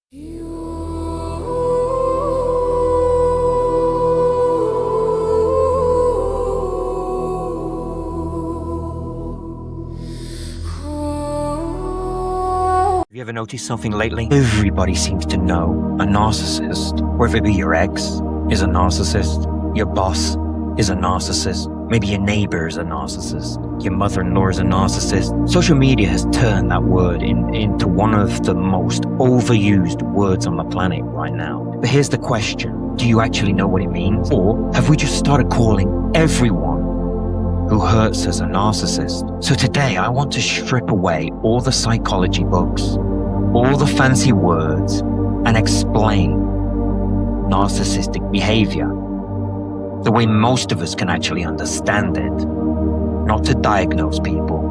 Have you ever noticed something lately? Everybody seems to know a narcissist. Whether it be your ex is a narcissist, your boss is a narcissist, maybe your neighbor is a narcissist, your mother-in-law is a narcissist. Social media has turned that word into one of the most overused words on the planet right now. But here's the question. Do you actually know what it means? Or have we just started calling everyone who hurts us a narcissist? So today I want to strip away all the psychology books, all the fancy words, and explain narcissistic behavior the way most of us can actually understand it. Not to diagnose people,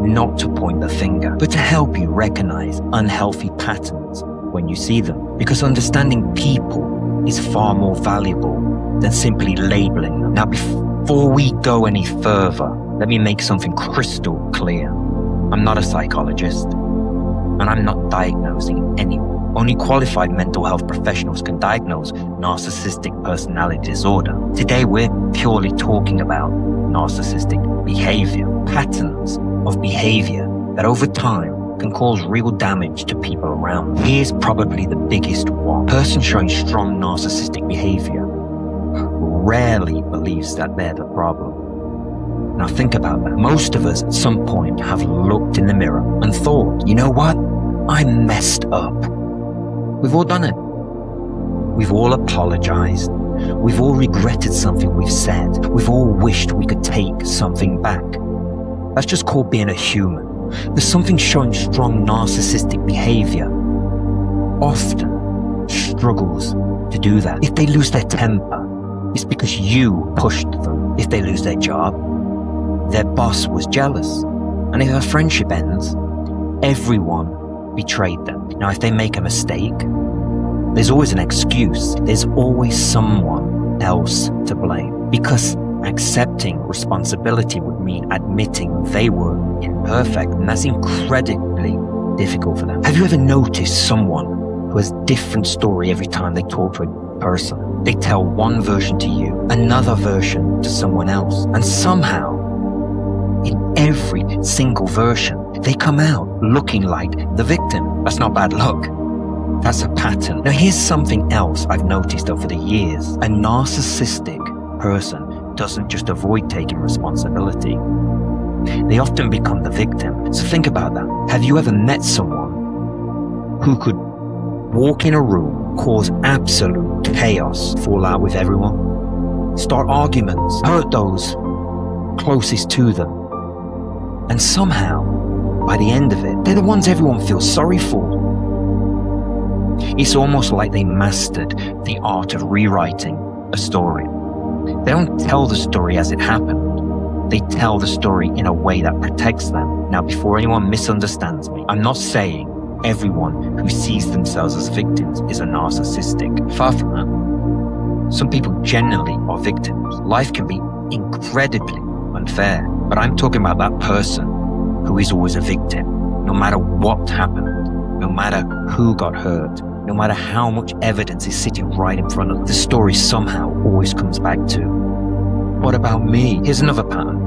not to point the finger, but to help you recognize unhealthy patterns when you see them. Because understanding people is far more valuable than simply labeling them. Now, before we go any further, let me make something crystal clear. I'm not a psychologist, and I'm not diagnosing anyone. Only qualified mental health professionals can diagnose narcissistic personality disorder. Today, we're purely talking about narcissistic behavior, patterns of behavior that over time can cause real damage to people around them. Here's probably the biggest one. A person showing strong narcissistic behavior rarely believes that they're the problem. Now think about that. Most of us at some point have looked in the mirror and thought, you know what? I messed up. We've all done it. We've all apologized. We've all regretted something we've said. We've all wished we could take something back. That's just called being a human. There's something showing strong narcissistic behavior often struggles to do that. If they lose their temper, it's because you pushed them. If they lose their job, their boss was jealous. And if a friendship ends, everyone betrayed them. Now, if they make a mistake, there's always an excuse. There's always someone else to blame. Because accepting responsibility would mean admitting they were imperfect, and that's incredibly difficult for them. Have you ever noticed someone who has a different story every time they talk to a person? They tell one version to you, another version to someone else, and somehow, in every single version, they come out looking like the victim. That's not bad luck. That's a pattern. Now here's something else I've noticed over the years. A narcissistic person doesn't just avoid taking responsibility. They often become the victim. So think about that. Have you ever met someone who could walk in a room, cause absolute chaos, fall out with everyone, start arguments, hurt those closest to them, and somehow, by the end of it, they're the ones everyone feels sorry for? It's almost like they mastered the art of rewriting a story. They don't tell the story as it happened. They tell the story in a way that protects them. Now, before anyone misunderstands me, I'm not saying everyone who sees themselves as victims is a narcissistic. Far from that. Some people generally are victims. Life can be incredibly unfair, but I'm talking about that person who is always a victim, no matter what happened, no matter who got hurt, no matter how much evidence is sitting right in front of them. The story somehow always comes back to, what about me? Here's another pattern.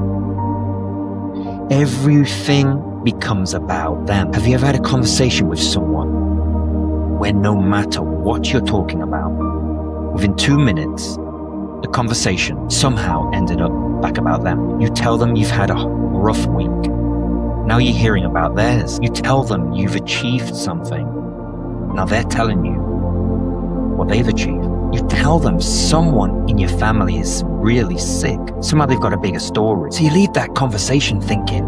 Everything becomes about them. Have you ever had a conversation with someone where no matter what you're talking about, within 2 minutes, the conversation somehow ended up back about them? You tell them you've had a rough week. Now you're hearing about theirs. You tell them you've achieved something. Now they're telling you what they've achieved. You tell them someone in your family is really sick. Somehow they've got a bigger story. So you leave that conversation thinking,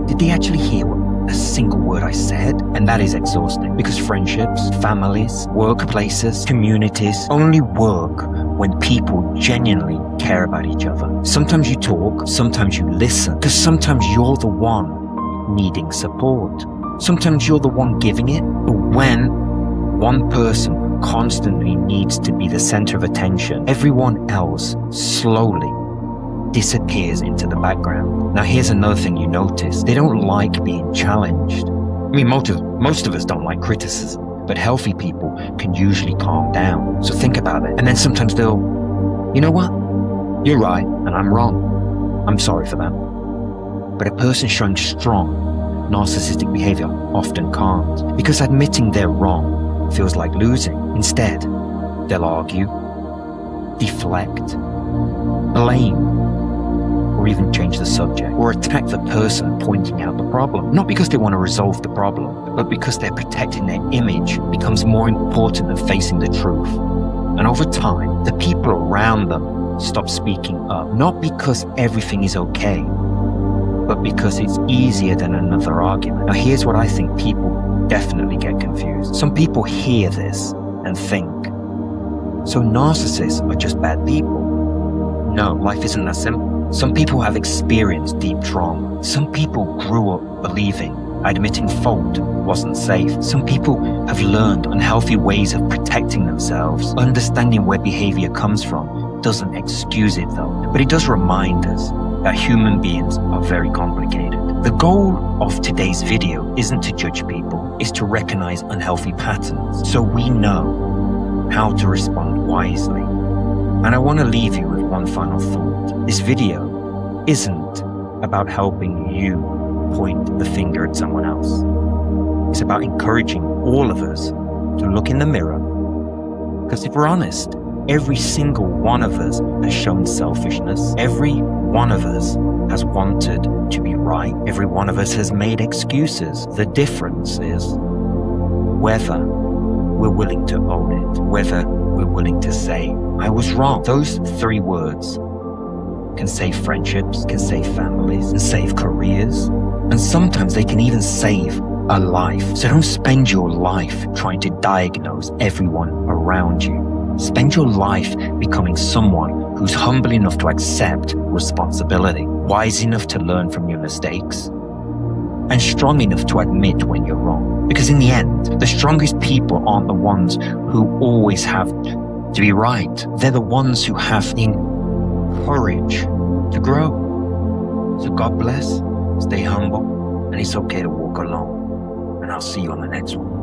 did they actually hear a single word I said? And that is exhausting, because friendships, families, workplaces, communities only work when people genuinely care about each other. Sometimes you talk, sometimes you listen, because sometimes you're the one needing support. Sometimes you're the one giving it. But when one person constantly needs to be the center of attention, everyone else slowly disappears into the background. Now here's another thing you notice. They don't like being challenged. I mean, most of us don't like criticism. But healthy people can usually calm down. So think about it. And then sometimes they'll, you know what? You're right and I'm wrong. I'm sorry for that. But a person showing strong narcissistic behavior often can't, because admitting they're wrong feels like losing. Instead, they'll argue, deflect, blame, or even change the subject, or attack the person pointing out the problem. Not because they want to resolve the problem, but because they're protecting their image becomes more important than facing the truth. And over time, the people around them stop speaking up, not because everything is okay, but because it's easier than another argument. Now here's what I think people definitely get confused. Some people hear this and think, so narcissists are just bad people. No, life isn't that simple. Some people have experienced deep trauma. Some people grew up believing admitting fault wasn't safe. Some people have learned unhealthy ways of protecting themselves. Understanding where behavior comes from doesn't excuse it though, but it does remind us that human beings are very complicated. The goal of today's video isn't to judge people, it's to recognize unhealthy patterns so we know how to respond wisely. And I want to leave you with one final thought. This video isn't about helping you point the finger at someone else. It's about encouraging all of us to look in the mirror, because if we're honest, every single one of us has shown selfishness. Every one of us has wanted to be right. Every one of us has made excuses. The difference is whether we're willing to own it, whether we're willing to say, I was wrong. Those three words can save friendships, can save families, and save careers. And sometimes they can even save a life. So don't spend your life trying to diagnose everyone around you. Spend your life becoming someone who's humble enough to accept responsibility, wise enough to learn from your mistakes, and strong enough to admit when you're wrong. Because in the end, the strongest people aren't the ones who always have to be right. They're the ones who have the courage to grow. So God bless, stay humble, and it's okay to walk alone. And I'll see you on the next one.